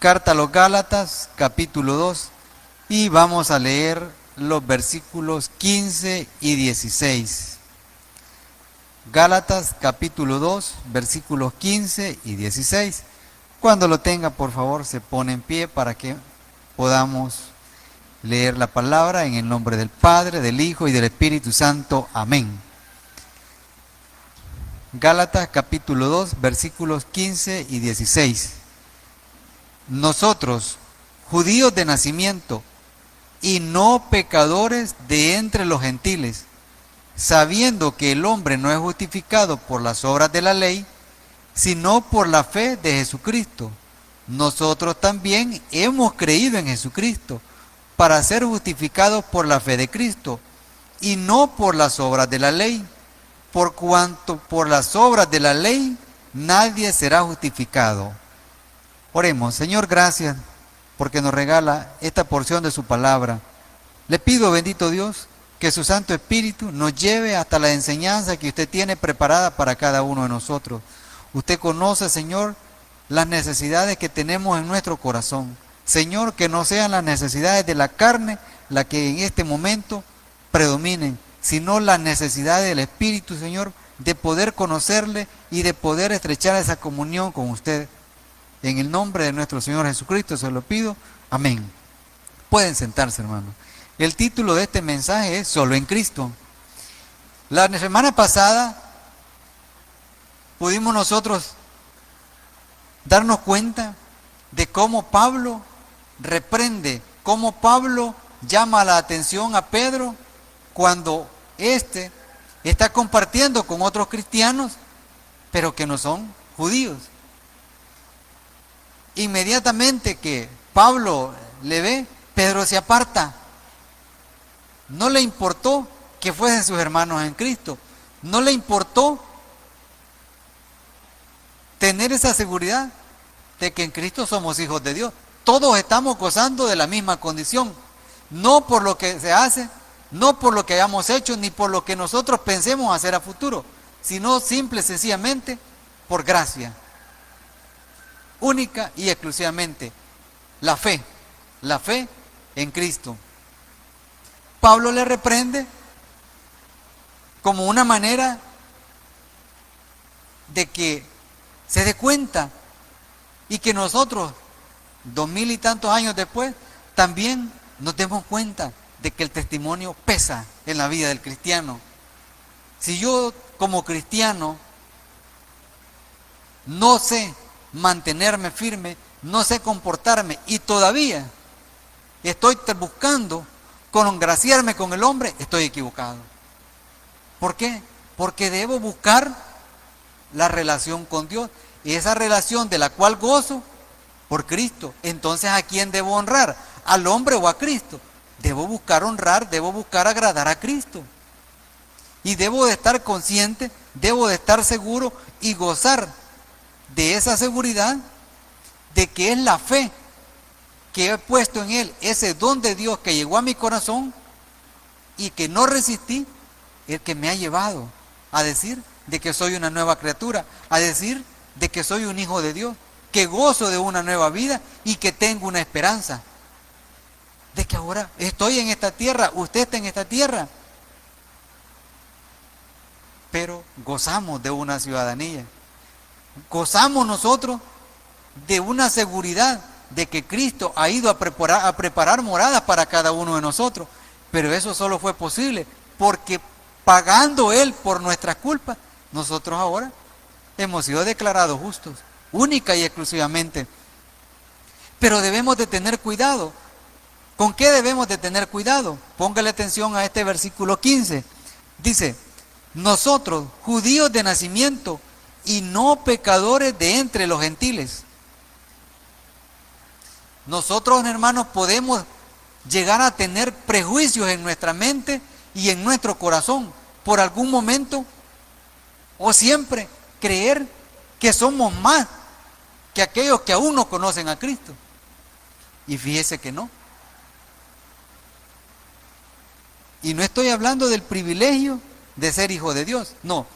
Carta a los Gálatas, capítulo 2, y vamos a leer los versículos 15 y 16. Gálatas, capítulo 2, versículos 15 y 16. Cuando lo tenga, por favor, se pone en pie para que podamos leer la palabra en el nombre del Padre, del Hijo y del Espíritu Santo. Amén. Gálatas, capítulo 2, versículos 15 y 16. Nosotros, judíos de nacimiento, y no pecadores de entre los gentiles, sabiendo que el hombre no es justificado por las obras de la ley, sino por la fe de Jesucristo. Nosotros también hemos creído en Jesucristo para ser justificados por la fe de Cristo, y no por las obras de la ley, por cuanto por las obras de la ley nadie será justificado. Oremos. Señor, gracias porque nos regala esta porción de su palabra. Le pido, bendito Dios, que su Santo Espíritu nos lleve hasta la enseñanza que usted tiene preparada para cada uno de nosotros. Usted conoce, Señor, las necesidades que tenemos en nuestro corazón. Señor, que no sean las necesidades de la carne las que en este momento predominen, sino las necesidades del Espíritu, Señor, de poder conocerle y de poder estrechar esa comunión con usted. En el nombre de nuestro Señor Jesucristo se lo pido. Amén. Pueden sentarse, hermano. El título de este mensaje es Solo en Cristo. La semana pasada pudimos nosotros darnos cuenta de cómo Pablo reprende, cómo Pablo llama la atención a Pedro cuando éste está compartiendo con otros cristianos, pero que no son judíos. Inmediatamente que Pablo le ve, Pedro se aparta. No le importó que fuesen sus hermanos en Cristo. No le importó tener esa seguridad de que en Cristo somos hijos de Dios. Todos estamos gozando de la misma condición. No por lo que se hace, no por lo que hayamos hecho, ni por lo que nosotros pensemos hacer a futuro, sino simple y sencillamente por gracia. Única y exclusivamente la fe en Cristo. Pablo le reprende como una manera de que se dé cuenta y que nosotros, 2000 y tantos años después, también nos demos cuenta de que el testimonio pesa en la vida del cristiano. Si yo como cristiano no sé mantenerme firme, no sé comportarme y todavía estoy buscando congraciarme con el hombre, estoy equivocado. ¿Por qué? Porque debo buscar la relación con Dios, y esa relación de la cual gozo por Cristo. Entonces, ¿a quién debo honrar? ¿Al hombre o a Cristo? Debo buscar honrar, debo buscar agradar a Cristo. Y debo de estar consciente, debo de estar seguro y gozar de esa seguridad de que es la fe que he puesto en Él, ese don de Dios que llegó a mi corazón y que no resistí, el que me ha llevado a decir de que soy una nueva criatura, a decir de que soy un hijo de Dios, que gozo de una nueva vida y que tengo una esperanza de que ahora estoy en esta tierra, usted está en esta tierra, pero gozamos de una ciudadanía. Gozamos nosotros de una seguridad de que Cristo ha ido a preparar moradas para cada uno de nosotros. Pero eso solo fue posible porque pagando Él por nuestras culpas, nosotros ahora hemos sido declarados justos, única y exclusivamente. Pero debemos de tener cuidado. ¿Con qué debemos de tener cuidado? Póngale atención a este versículo 15. Dice, nosotros, judíos de nacimiento, y no pecadores de entre los gentiles. Nosotros, hermanos, podemos llegar a tener prejuicios en nuestra mente y en nuestro corazón por algún momento o siempre creer que somos más que aquellos que aún no conocen a Cristo. Y fíjese que no. Y no estoy hablando del privilegio de ser hijo de Dios, no.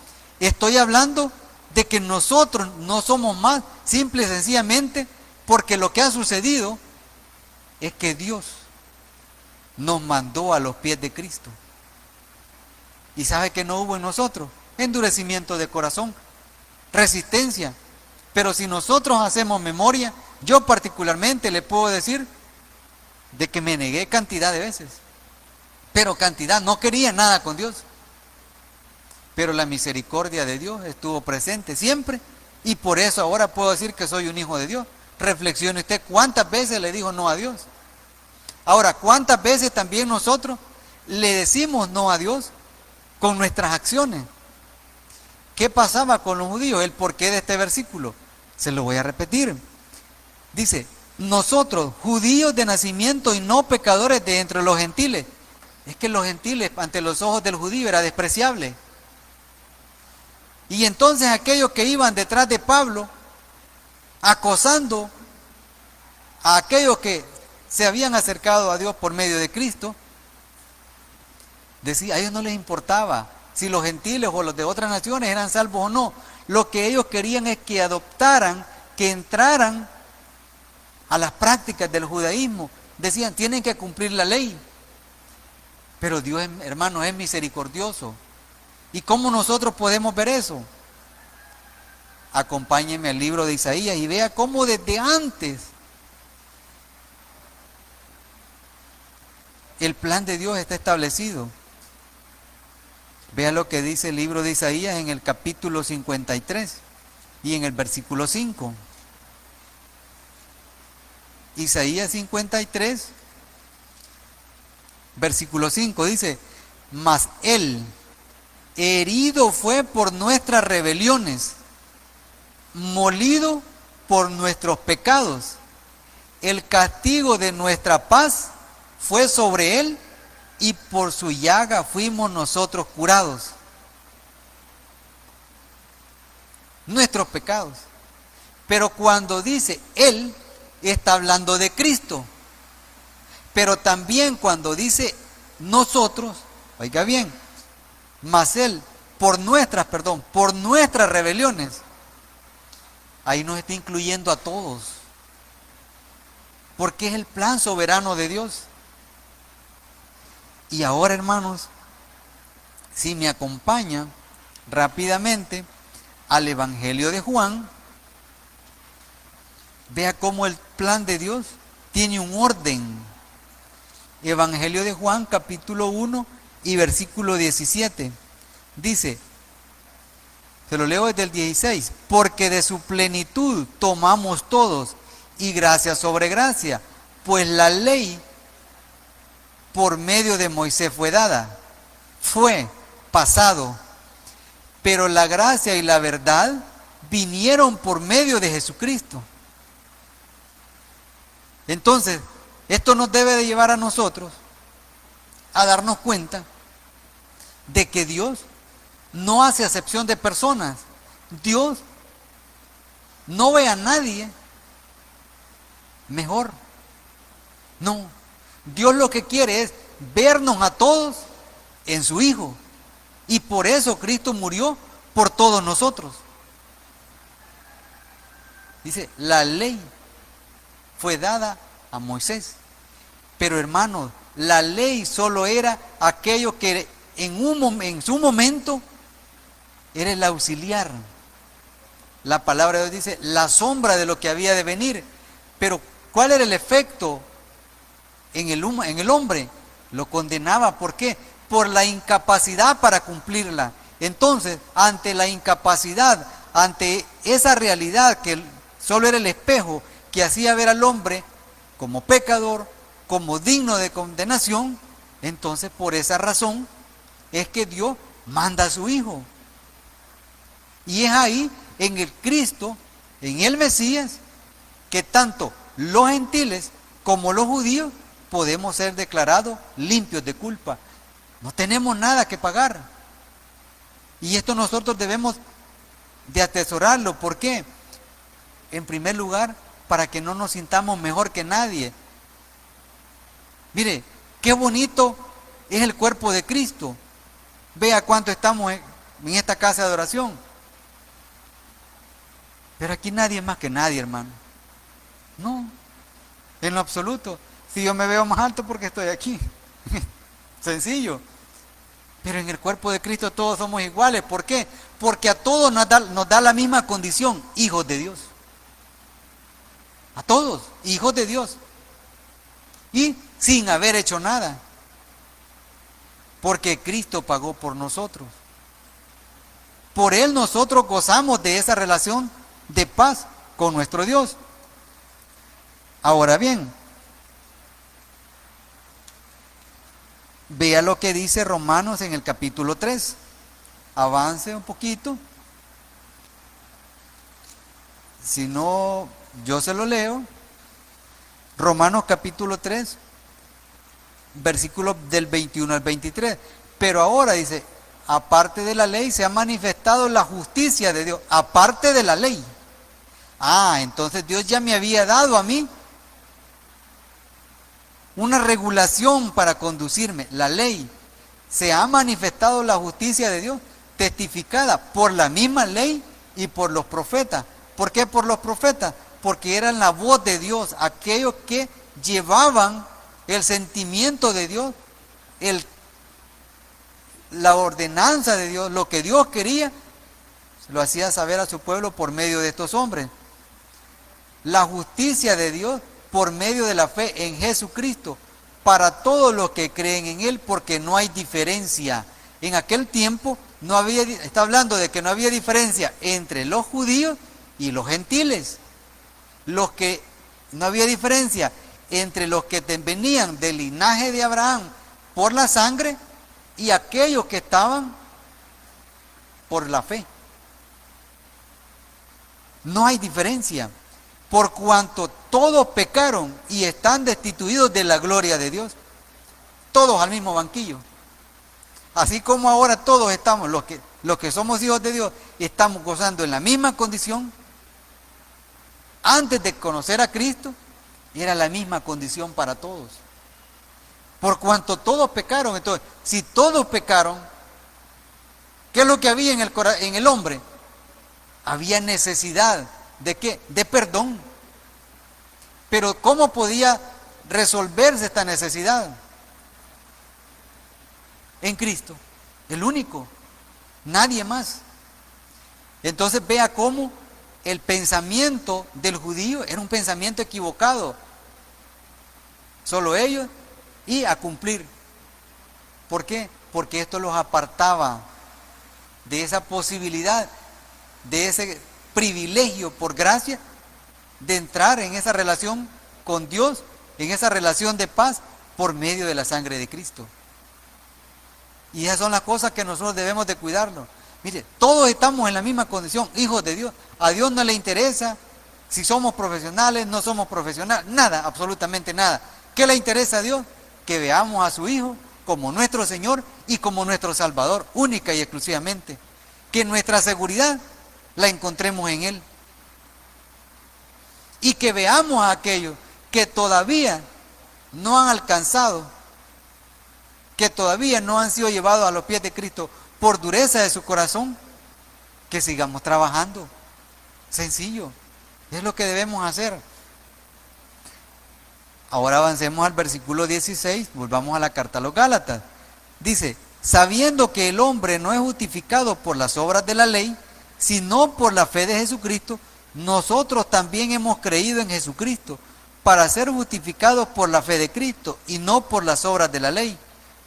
Estoy hablando de que nosotros no somos más, simple y sencillamente, Porque lo que ha sucedido es que Dios nos mandó a los pies de Cristo. ¿Y sabe que no hubo en nosotros? Endurecimiento de corazón, resistencia. Pero si nosotros hacemos memoria, yo particularmente le puedo decir de que me negué cantidad de veces. Pero cantidad, no quería nada con Dios. Pero la misericordia de Dios estuvo presente siempre. Y por eso ahora puedo decir que soy un hijo de Dios. Reflexione usted cuántas veces le dijo no a Dios. Ahora, cuántas veces también nosotros le decimos no a Dios con nuestras acciones. ¿Qué pasaba con los judíos? El porqué de este versículo. Se lo voy a repetir. Dice, nosotros, judíos de nacimiento y no pecadores de entre los gentiles. Es que los gentiles ante los ojos del judío era despreciable. Y entonces aquellos que iban detrás de Pablo, acosando a aquellos que se habían acercado a Dios por medio de Cristo, decía, a ellos no les importaba si los gentiles o los de otras naciones eran salvos o no. Lo que ellos querían es que adoptaran, que entraran a las prácticas del judaísmo. Decían, tienen que cumplir la ley. Pero Dios, hermano, es misericordioso. ¿Y cómo nosotros podemos ver eso? Acompáñenme al libro de Isaías y vea cómo desde antes el plan de Dios está establecido. Vea lo que dice el libro de Isaías en el capítulo 53 y en el versículo 5. Isaías 53, versículo 5 dice, mas él herido fue por nuestras rebeliones, molido por nuestros pecados. El castigo de nuestra paz fue sobre él y por su llaga fuimos nosotros curados. Nuestros pecados. Pero cuando dice él, está hablando de Cristo. Pero también cuando dice nosotros, oiga bien, mas él, por nuestras rebeliones, ahí nos está incluyendo a todos. Porque es el plan soberano de Dios. Y ahora, hermanos, si me acompañan rápidamente al Evangelio de Juan, vea cómo el plan de Dios tiene un orden. Evangelio de Juan, capítulo 1 y versículo 17. Dice, se lo leo desde el 16, porque de su plenitud tomamos todos, y gracia sobre gracia, pues la ley por medio de Moisés fue dada, fue pasado, pero la gracia y la verdad vinieron por medio de Jesucristo. Entonces, esto nos debe de llevar a nosotros a darnos cuenta de que Dios no hace acepción de personas. Dios no ve a nadie mejor. No. Dios lo que quiere es vernos a todos en su Hijo. Y por eso Cristo murió por todos nosotros. Dice, la ley fue dada a Moisés. Pero hermanos, la ley solo era aquello que en su momento era el auxiliar. La palabra de Dios dice, la sombra de lo que había de venir. Pero ¿cuál era el efecto en el hombre? Lo condenaba. ¿Por qué? Por la incapacidad para cumplirla. Entonces, ante la incapacidad, ante esa realidad que solo era el espejo que hacía ver al hombre como pecador, como digno de condenación, entonces por esa razón es que Dios manda a su Hijo. Y es ahí, en el Cristo, en el Mesías, que tanto los gentiles como los judíos podemos ser declarados limpios de culpa. No tenemos nada que pagar. Y esto nosotros debemos de atesorarlo. ¿Por qué? En primer lugar, para que no nos sintamos mejor que nadie. Mire, qué bonito es el cuerpo de Cristo. Vea cuánto estamos en esta casa de oración. Pero aquí nadie es más que nadie, hermano. No, en lo absoluto. Si yo me veo más alto porque estoy aquí. Sencillo. Pero en el cuerpo de Cristo todos somos iguales. ¿Por qué? Porque a todos nos da la misma condición, hijos de Dios. A todos, hijos de Dios. Y sin haber hecho nada. Porque Cristo pagó por nosotros. Por Él nosotros gozamos de esa relación de paz con nuestro Dios. Ahora bien, vea lo que dice Romanos en el capítulo 3. Avance un poquito. Si no, yo se lo leo. Romanos capítulo 3, versículos del 21 al 23. Pero ahora dice, aparte de la ley se ha manifestado la justicia de Dios. Aparte de la ley. Entonces Dios ya me había dado a mí una regulación para conducirme. La ley. Se ha manifestado la justicia de Dios, testificada por la misma ley y por los profetas. ¿Por qué por los profetas? Porque eran la voz de Dios, aquellos que llevaban el sentimiento de Dios, la ordenanza de Dios, lo que Dios quería, lo hacía saber a su pueblo por medio de estos hombres. La justicia de Dios por medio de la fe en Jesucristo, para todos los que creen en Él, porque no hay diferencia. En aquel tiempo está hablando de que no había diferencia entre los judíos y los gentiles. No había diferencia entre los que venían del linaje de Abraham por la sangre y aquellos que estaban por la fe. No hay diferencia. Por cuanto todos pecaron y están destituidos de la gloria de Dios. Todos al mismo banquillo. Así como ahora todos estamos, los que somos hijos de Dios, estamos gozando en la misma condición. Antes de conocer a Cristo, era la misma condición para todos. Por cuanto todos pecaron, entonces, si todos pecaron, ¿qué es lo que había en el hombre? Había necesidad. ¿De qué? De perdón. Pero ¿cómo podía resolverse esta necesidad? En Cristo, el único, nadie más. Entonces vea cómo el pensamiento del judío era un pensamiento equivocado. Solo ellos y a cumplir. ¿Por qué? Porque esto los apartaba de esa posibilidad, de ese privilegio por gracia de entrar en esa relación con Dios, en esa relación de paz por medio de la sangre de Cristo. Y esas son las cosas que nosotros debemos de cuidarnos. Mire, todos estamos en la misma condición, hijos de Dios. A Dios no le interesa si somos profesionales, no somos profesionales, nada, absolutamente nada. ¿Qué le interesa a Dios? Que veamos a su Hijo como nuestro Señor y como nuestro Salvador, única y exclusivamente. Que nuestra seguridad la encontremos en Él. Y que veamos a aquellos que todavía no han alcanzado, que todavía no han sido llevados a los pies de Cristo por dureza de su corazón, que sigamos trabajando. Sencillo, es lo que debemos hacer. Ahora avancemos al versículo 16, volvamos a la carta a los Gálatas. Dice, sabiendo que el hombre no es justificado por las obras de la ley, sino por la fe de Jesucristo, nosotros también hemos creído en Jesucristo para ser justificados por la fe de Cristo y no por las obras de la ley,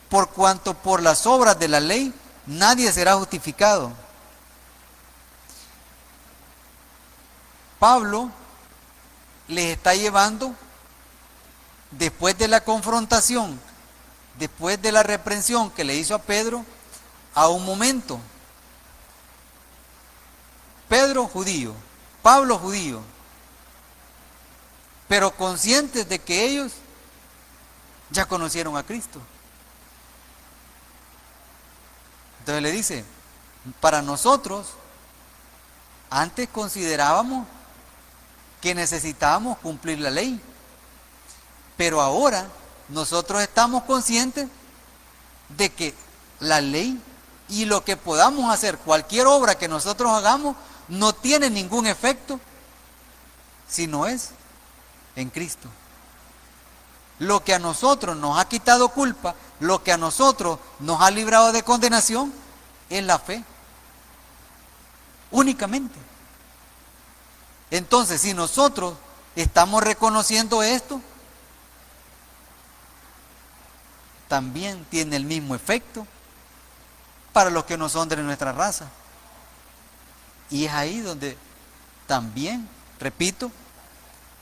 por cuanto por las obras de la ley nadie será justificado. Pablo les está llevando, después de la confrontación, después de la reprensión que le hizo a Pedro, a un momento. Pedro judío, Pablo judío, pero conscientes de que ellos ya conocieron a Cristo. Entonces le dice, para nosotros, antes considerábamos que necesitábamos cumplir la ley, pero ahora nosotros estamos conscientes de que la ley y lo que podamos hacer, cualquier obra que nosotros hagamos, no tiene ningún efecto si no es en Cristo. Lo que a nosotros nos ha quitado culpa, lo que a nosotros nos ha librado de condenación, es la fe. Únicamente. Entonces, si nosotros estamos reconociendo esto, también tiene el mismo efecto para los que no son de nuestra raza. Y es ahí donde también, repito,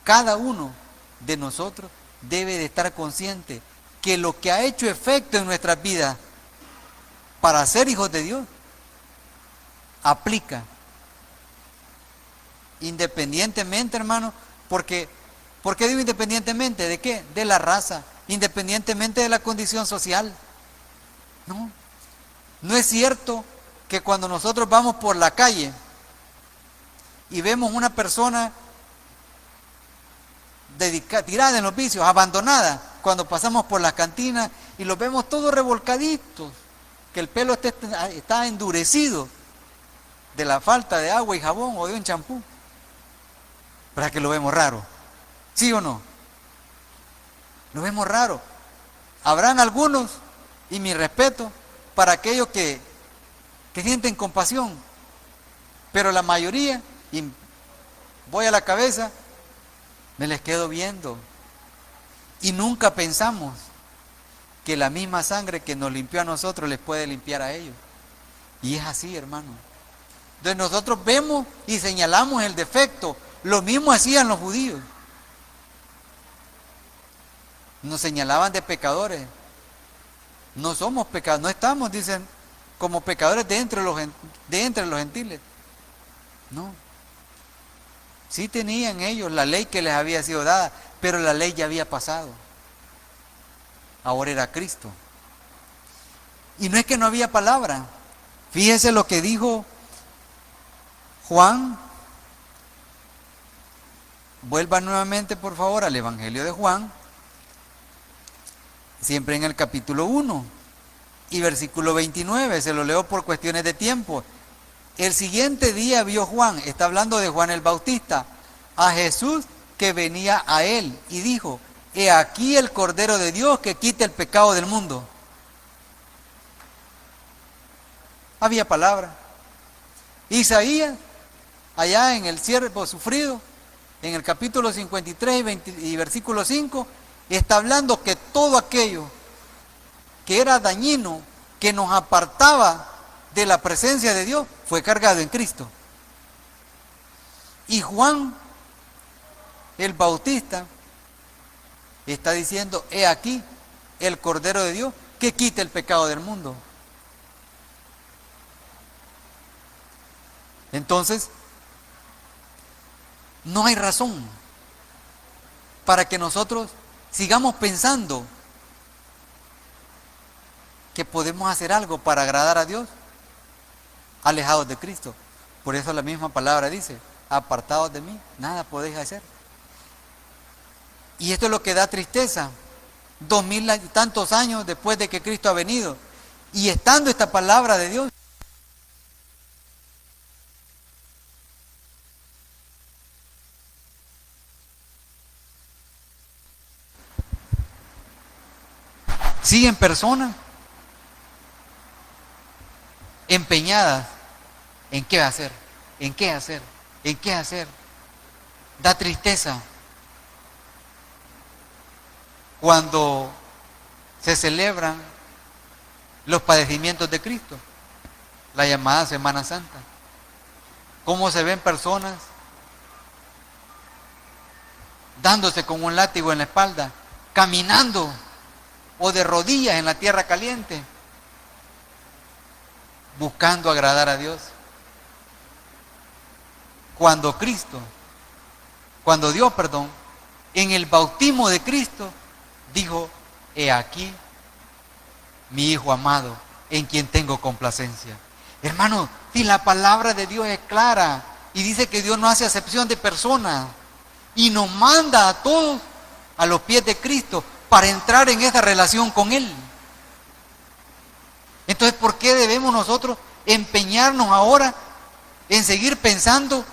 cada uno de nosotros debe de estar consciente que lo que ha hecho efecto en nuestras vidas para ser hijos de Dios, aplica. Independientemente, hermano, ¿por qué digo independientemente? ¿De qué? De la raza, independientemente de la condición social. No es cierto que cuando nosotros vamos por la calle y vemos una persona tirada en los vicios, abandonada, cuando pasamos por las cantinas y los vemos todos revolcaditos, que el pelo está endurecido de la falta de agua y jabón o de un champú, ¿para que lo vemos raro? ¿Sí o no? Lo vemos raro. Habrán algunos, y mi respeto para aquellos que sienten compasión, pero la mayoría, y voy a la cabeza, me les quedo viendo. Y nunca pensamos que la misma sangre que nos limpió a nosotros les puede limpiar a ellos. Y es así, hermano. Entonces nosotros vemos y señalamos el defecto. Lo mismo hacían los judíos. Nos señalaban de pecadores. No somos pecadores, no estamos, dicen, como pecadores de entre los gentiles. No. Sí tenían ellos la ley que les había sido dada, pero la ley ya había pasado. Ahora era Cristo. Y no es que no había palabra. Fíjese lo que dijo Juan. Vuelva nuevamente, por favor, al Evangelio de Juan. Siempre en el capítulo 1 y versículo 29. Se lo leo por cuestiones de tiempo. El siguiente día vio Juan, está hablando de Juan el Bautista, a Jesús que venía a él y dijo: he aquí el Cordero de Dios que quita el pecado del mundo. Había palabra. Isaías, allá en el siervo sufrido, en el capítulo 53 y versículo 5, está hablando que todo aquello que era dañino, que nos apartaba de la presencia de Dios, fue cargado en Cristo. Y Juan el Bautista está diciendo: he aquí el Cordero de Dios que quita el pecado del mundo. Entonces, no hay razón para que nosotros sigamos pensando que podemos hacer algo para agradar a Dios alejados de Cristo. Por eso la misma palabra dice: apartados de mí, nada podéis hacer. Y esto es lo que da tristeza, 2000 y tantos años después de que Cristo ha venido, y estando esta palabra de Dios, siguen personas empeñadas en qué hacer, en qué hacer, en qué hacer. Da tristeza cuando se celebran los padecimientos de Cristo, la llamada Semana Santa. Cómo se ven personas dándose con un látigo en la espalda, caminando o de rodillas en la tierra caliente, buscando agradar a Dios. Cuando Dios, en el bautismo de Cristo, dijo: he aquí mi Hijo amado, en quien tengo complacencia. Hermano, si la palabra de Dios es clara y dice que Dios no hace acepción de personas y nos manda a todos a los pies de Cristo para entrar en esa relación con Él. Entonces, ¿por qué debemos nosotros empeñarnos ahora en seguir pensando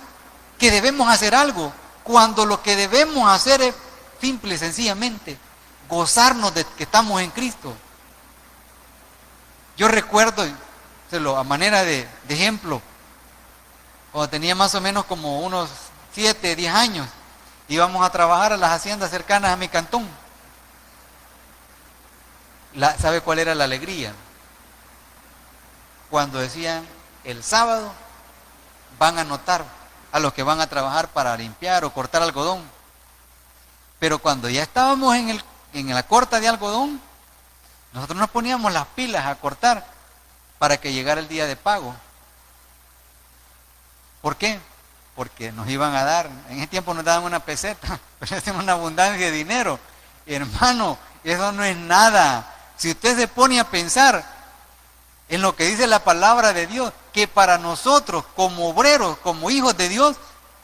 que debemos hacer algo, cuando lo que debemos hacer es simple y sencillamente gozarnos de que estamos en Cristo. Yo recuerdo, a manera de ejemplo, cuando tenía más o menos como unos 7, 10 años, íbamos a trabajar a las haciendas cercanas a mi cantón. ¿Sabe cuál era la alegría? Cuando decían, el sábado van a anotar a los que van a trabajar para limpiar o cortar algodón. Pero cuando ya estábamos en la corta de algodón, nosotros nos poníamos las pilas a cortar para que llegara el día de pago. ¿Por qué? Porque nos iban a dar, en ese tiempo nos daban una peseta, pero es una abundancia de dinero. Hermano, eso no es nada. Si usted se pone a pensar en lo que dice la palabra de Dios, que para nosotros como obreros, como hijos de Dios,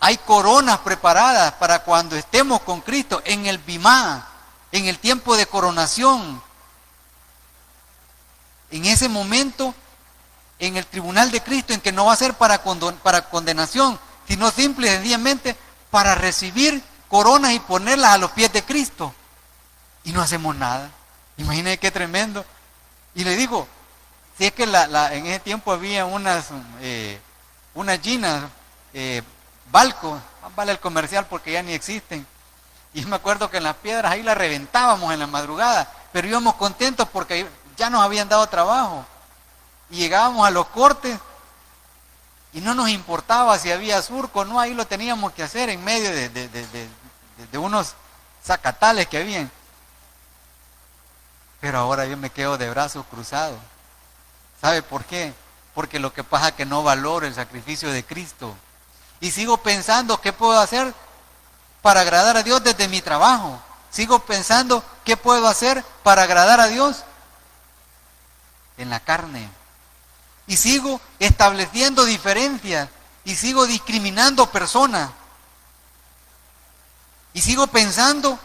hay coronas preparadas para cuando estemos con Cristo en el Bimá, en el tiempo de coronación. En ese momento, en el tribunal de Cristo, en que no va a ser para condenación, sino simple y sencillamente para recibir coronas y ponerlas a los pies de Cristo. Y no hacemos nada. Imagínense qué tremendo. Y le digo, si es que en ese tiempo había unas ginas, Balco, vale el comercial porque ya ni existen. Y me acuerdo que en las piedras ahí las reventábamos en la madrugada, pero íbamos contentos porque ya nos habían dado trabajo. Y llegábamos a los cortes y no nos importaba si había surco o no, ahí lo teníamos que hacer en medio de unos zacatales que habían. Pero ahora yo me quedo de brazos cruzados. ¿Sabe por qué? Porque lo que pasa es que no valoro el sacrificio de Cristo. Y sigo pensando qué puedo hacer para agradar a Dios desde mi trabajo. Sigo pensando qué puedo hacer para agradar a Dios en la carne. Y sigo estableciendo diferencias y sigo discriminando personas. Y sigo pensando,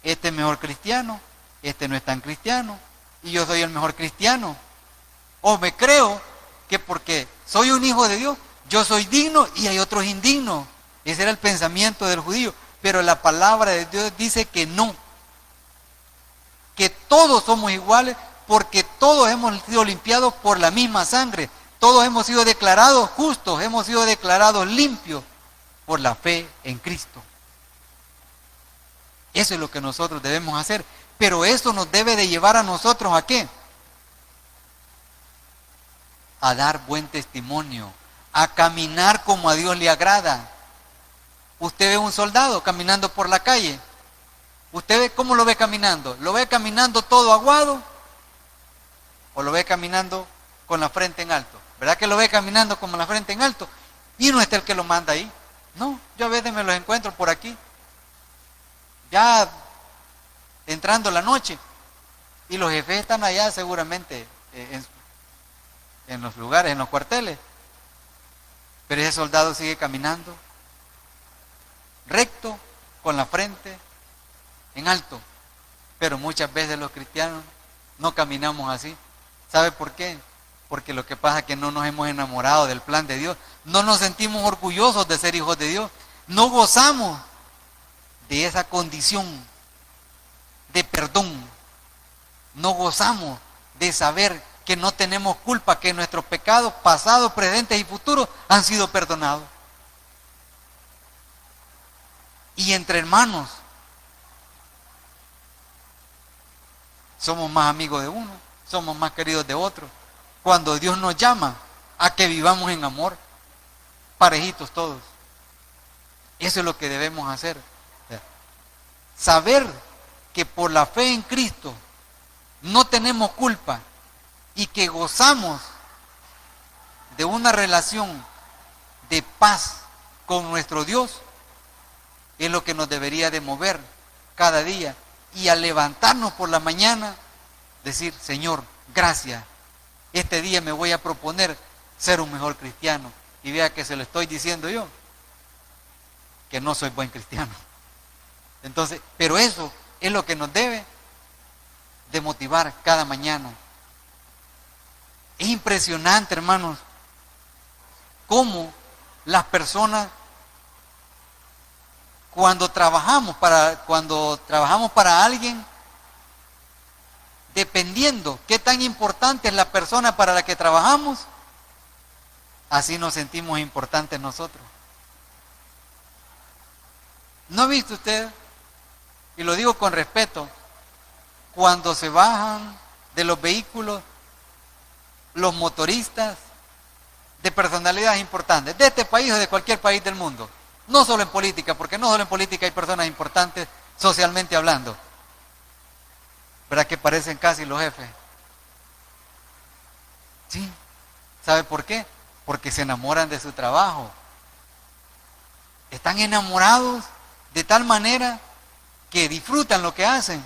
este es mejor cristiano, este no es tan cristiano, y yo soy el mejor cristiano. O me creo que porque soy un hijo de Dios, yo soy digno y hay otros indignos. Ese era el pensamiento del judío. Pero la palabra de Dios dice que no. Que todos somos iguales porque todos hemos sido limpiados por la misma sangre. Todos hemos sido declarados justos, hemos sido declarados limpios por la fe en Cristo. Eso es lo que nosotros debemos hacer. Pero eso nos debe de llevar a nosotros ¿a qué? A dar buen testimonio, a caminar como a Dios le agrada. Usted ve un soldado caminando por la calle. ¿Usted ve cómo lo ve caminando? ¿Lo ve caminando todo aguado? ¿O lo ve caminando con la frente en alto? ¿Verdad que lo ve caminando con la frente en alto? Y no está el que lo manda ahí. No, yo a veces me los encuentro por aquí. Ya entrando la noche. Y los jefes están allá seguramente en los lugares, en los cuarteles. Pero ese soldado sigue caminando recto, con la frente en alto. Pero muchas veces los cristianos no caminamos así. ¿Sabe por qué? Porque lo que pasa es que no nos hemos enamorado del plan de Dios. No nos sentimos orgullosos de ser hijos de Dios. No gozamos de esa condición de perdón. No gozamos de saber que no tenemos culpa, que nuestros pecados pasados, presentes y futuros han sido perdonados. Y entre hermanos somos más amigos de uno, somos más queridos de otro. Cuando Dios nos llama a que vivamos en amor, parejitos todos. Eso es lo que debemos hacer. Saber que por la fe en Cristo no tenemos culpa y que gozamos de una relación de paz con nuestro Dios es lo que nos debería de mover cada día. Y al levantarnos por la mañana, decir, Señor, gracias, este día me voy a proponer ser un mejor cristiano. Y vea que se lo estoy diciendo yo, que no soy buen cristiano. Entonces, pero eso es lo que nos debe de motivar cada mañana. Es impresionante, hermanos, cómo las personas cuando trabajamos para alguien, dependiendo qué tan importante es la persona para la que trabajamos, así nos sentimos importantes nosotros. ¿No ha visto usted? Y lo digo con respeto, cuando se bajan de los vehículos los motoristas de personalidades importantes, de este país o de cualquier país del mundo, no solo en política, porque no solo en política hay personas importantes socialmente hablando, ¿verdad que parecen casi los jefes? Sí, ¿sabe por qué? Porque se enamoran de su trabajo. Están enamorados de tal manera que disfrutan lo que hacen.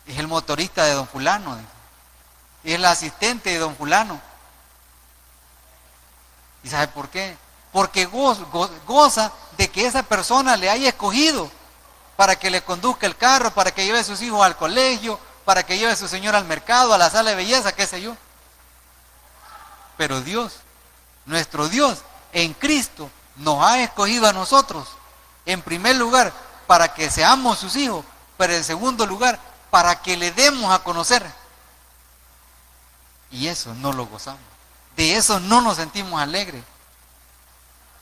Es el motorista de don fulano, es el asistente de don fulano. ¿Y sabe por qué? Porque goza de que esa persona le haya escogido para que le conduzca el carro, para que lleve a sus hijos al colegio, para que lleve a su señora al mercado, a la sala de belleza, qué sé yo. Pero Dios, nuestro Dios, en Cristo, nos ha escogido a nosotros, en primer lugar, para que seamos sus hijos, pero en segundo lugar, para que le demos a conocer. Y eso no lo gozamos. De eso no nos sentimos alegres,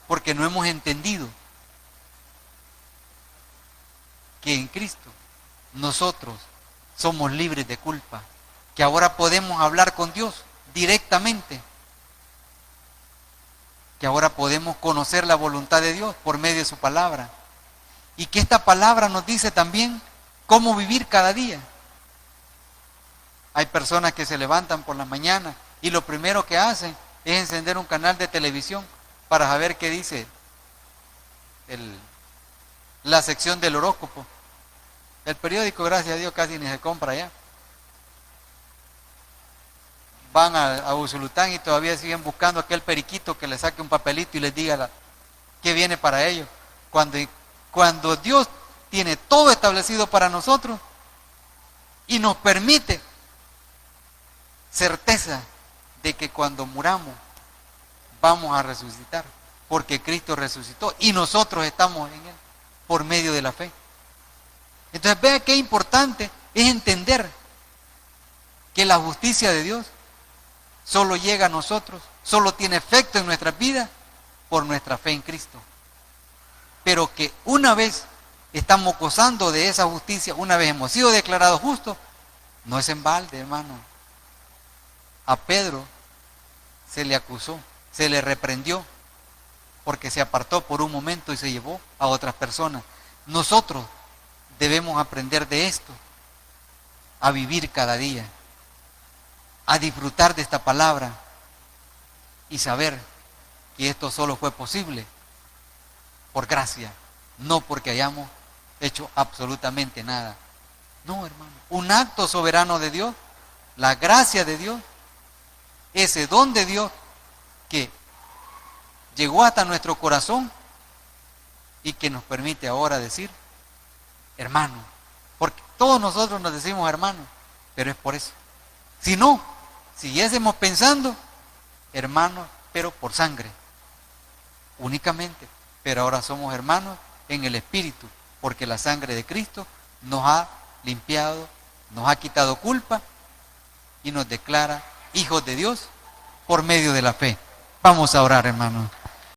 porque no hemos entendido que en Cristo nosotros somos libres de culpa, que ahora podemos hablar con Dios directamente, que ahora podemos conocer la voluntad de Dios por medio de su palabra, y que esta palabra nos dice también cómo vivir cada día. Hay personas que se levantan por la mañana y lo primero que hacen es encender un canal de televisión para saber qué dice la sección del horóscopo. El periódico, gracias a Dios, casi ni se compra ya. Van a Usulután y todavía siguen buscando aquel periquito que le saque un papelito y les diga qué viene para ellos. Cuando Dios tiene todo establecido para nosotros y nos permite certeza de que cuando muramos vamos a resucitar, porque Cristo resucitó y nosotros estamos en Él por medio de la fe. Entonces vea qué importante es entender que la justicia de Dios solo llega a nosotros, solo tiene efecto en nuestras vidas por nuestra fe en Cristo. Pero que una vez estamos gozando de esa justicia, una vez hemos sido declarados justos, no es en balde, hermano. A Pedro se le acusó, se le reprendió, porque se apartó por un momento y se llevó a otras personas. Nosotros debemos aprender de esto, a vivir cada día, a disfrutar de esta palabra y saber que esto solo fue posible por gracia, no porque hayamos hecho absolutamente nada. No, hermano, un acto soberano de Dios, la gracia de Dios, ese don de Dios que llegó hasta nuestro corazón y que nos permite ahora decir hermano, porque todos nosotros nos decimos hermano, pero es por eso. Si no, siguiésemos pensando hermanos, pero por sangre, únicamente, pero ahora somos hermanos en el Espíritu, porque la sangre de Cristo nos ha limpiado, nos ha quitado culpa y nos declara hijos de Dios por medio de la fe. Vamos a orar, hermanos.